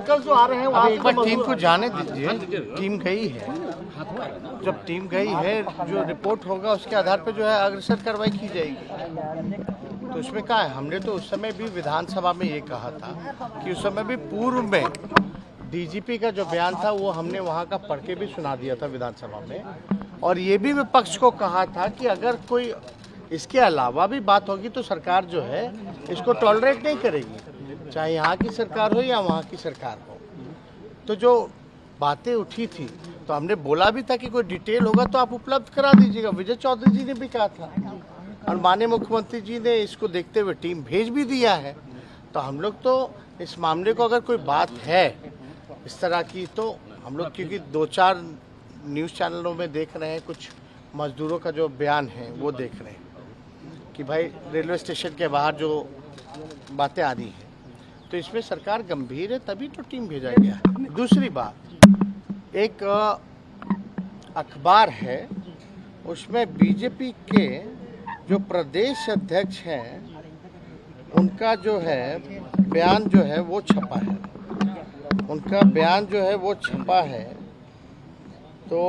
Vehicle जो आ रहे हैं वहाँ एक बार टीम को जाने दीजिए। टीम गई है, जब टीम गई है जो रिपोर्ट होगा उसके आधार पर जो है अग्रसर कार्रवाई की जाएगी। तो उसमें क्या है, हमने तो उस समय भी विधानसभा में ये कहा था कि उस समय भी पूर्व में डीजीपी का जो बयान था वो हमने वहाँ का पढ़ के भी सुना दिया था विधानसभा में, और ये भी विपक्ष को कहा था कि अगर कोई इसके अलावा भी बात होगी तो सरकार जो है इसको टॉलरेट नहीं करेगी, चाहे यहाँ की सरकार हो या वहाँ की सरकार हो। तो जो बातें उठी थी तो हमने बोला भी था कि कोई डिटेल होगा तो आप उपलब्ध करा दीजिएगा। विजय चौधरी जी ने भी कहा था और माननीय मुख्यमंत्री जी ने इसको देखते हुए टीम भेज भी दिया है। तो हम लोग तो इस मामले को अगर कोई बात है इस तरह की तो हम लोग, क्योंकि 2-4 न्यूज़ चैनलों में देख रहे हैं, कुछ मजदूरों का जो बयान है वो देख रहे हैं कि भाई रेलवे स्टेशन के बाहर जो बातें आ रही हैं, तो इसमें सरकार गंभीर है तभी तो टीम भेजा गया। दूसरी बात, एक अखबार है उसमें बीजेपी के जो प्रदेश अध्यक्ष हैं उनका जो है बयान जो है वो छपा है, उनका बयान जो है वो छपा है। तो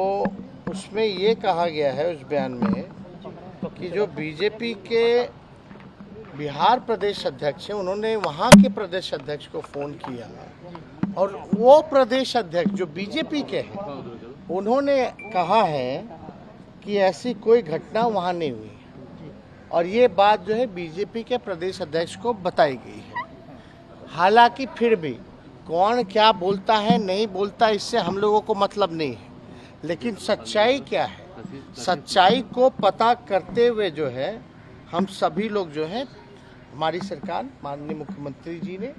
उसमें ये कहा गया है उस बयान में कि जो बीजेपी के बिहार प्रदेश अध्यक्ष हैं उन्होंने वहाँ के प्रदेश अध्यक्ष को फ़ोन किया और वो प्रदेश अध्यक्ष जो बीजेपी के हैं उन्होंने कहा है कि ऐसी कोई घटना वहाँ नहीं हुई, और ये बात जो है बीजेपी के प्रदेश अध्यक्ष को बताई गई है। हालांकि फिर भी कौन क्या बोलता है नहीं बोलता इससे हम लोगों को मतलब नहीं है, लेकिन सच्चाई क्या है, सच्चाई को पता करते हुए जो है हम सभी लोग जो है, हमारी सरकार माननीय मुख्यमंत्री जी ने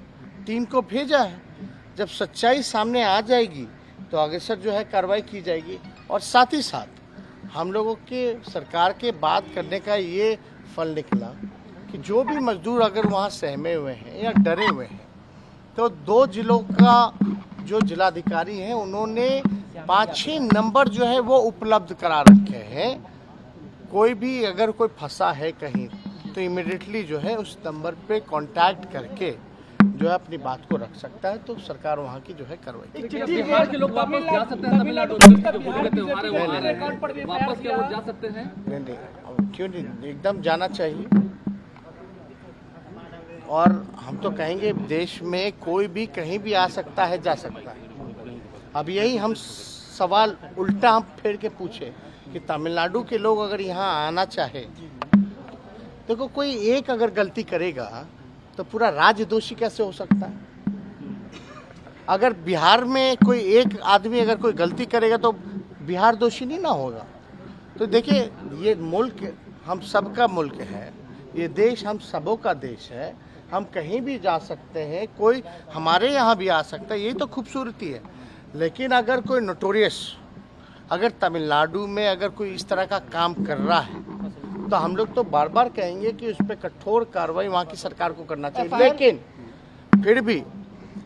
टीम को भेजा है। जब सच्चाई सामने आ जाएगी तो अग्रसर जो है कार्रवाई की जाएगी। और साथ ही साथ हम लोगों के सरकार के बात करने का ये फल निकला कि जो भी मजदूर अगर वहाँ सहमे हुए हैं या डरे हुए हैं तो 2 जिलों का जो जिलाधिकारी हैं उन्होंने 5-6 नंबर जो है वो उपलब्ध करा रखे हैं। कोई भी अगर कोई फंसा है कहीं तो इमीडिएटली जो है उस नंबर पे कांटेक्ट करके जो है अपनी बात को रख सकता है। तो सरकार वहाँ की जो है कार्रवाई। बिहार के लोग वापस जा सकते हैं, तमिलनाडु वापस क्या वो जा सकते हैं? नहीं, क्यों नहीं, एकदम जाना चाहिए। और हम तो कहेंगे देश में कोई भी कहीं भी आ सकता है, जा सकता है। अब यही हम सवाल उल्टा हम फेर के पूछे कि तमिलनाडु के लोग अगर यहाँ आना चाहे, देखो कोई एक अगर गलती करेगा तो पूरा राज्य दोषी कैसे हो सकता है? अगर बिहार में कोई एक आदमी अगर कोई गलती करेगा तो बिहार दोषी नहीं ना होगा। तो देखिए ये मुल्क हम सबका मुल्क है, ये देश हम सबों का देश है, हम कहीं भी जा सकते हैं, कोई हमारे यहाँ भी आ सकता है, यही तो खूबसूरती है। लेकिन अगर कोई नोटोरियस अगर तमिलनाडु में अगर कोई इस तरह का काम कर रहा है तो हम लोग तो बार बार कहेंगे कि उस पर कठोर कार्रवाई वहाँ की सरकार को करना चाहिए। लेकिन फिर भी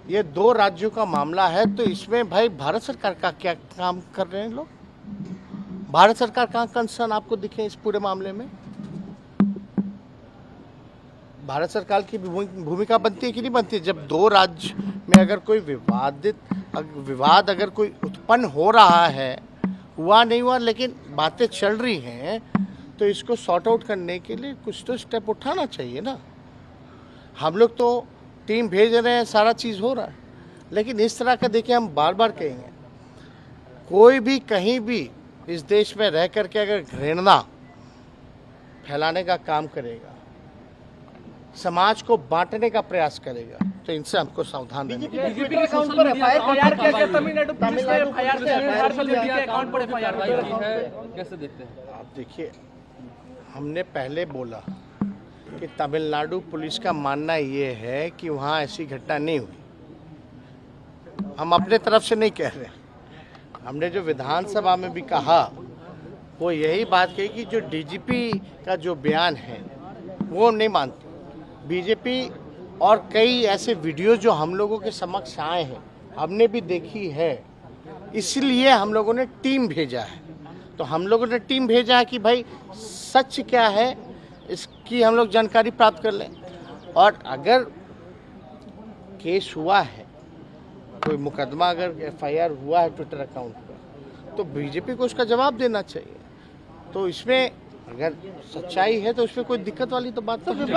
ये 2 राज्यों का मामला है तो इसमें भाई भारत सरकार का क्या काम कर रहे हैं लोग? भारत सरकार का कंसर्न आपको दिखे इस पूरे मामले में? भारत सरकार की भूमिका बनती है कि नहीं बनती है? जब 2 राज्य में अगर कोई विवाद अगर कोई उत्पन्न हो रहा है, हुआ नहीं हुआ लेकिन बातें चल रही हैं, तो इसको सॉर्ट आउट करने के लिए कुछ तो स्टेप उठाना चाहिए ना। हम लोग तो टीम भेज रहे हैं, सारा चीज़ हो रहा है, लेकिन इस तरह का देखिए हम बार बार कहेंगे, कोई भी कहीं भी इस देश में रह करके अगर घृणा फैलाने का काम करेगा, समाज को बांटने का प्रयास करेगा, तो इनसे हमको सावधान रहना चाहिए। आप देखिए, हमने पहले बोला कि तमिलनाडु पुलिस का मानना ये है कि वहाँ ऐसी घटना नहीं हुई। हम अपने तरफ से नहीं कह रहे, हमने जो विधानसभा में भी कहा वो यही बात कही कि जो डीजीपी का जो बयान है वो नहीं मानती बीजेपी। और कई ऐसे वीडियो जो हम लोगों के समक्ष आए हैं, हमने भी देखी है, इसलिए हम लोगों ने टीम भेजा है। तो हम लोगों ने टीम भेजा है कि भाई सच क्या है इसकी हम लोग जानकारी प्राप्त कर लें, और अगर केस हुआ है कोई मुकदमा अगर FIR हुआ है ट्विटर अकाउंट पर तो बीजेपी को उसका जवाब देना चाहिए। तो इसमें अगर सच्चाई है तो उसमें कोई दिक्कत वाली तो बात तो है नहीं।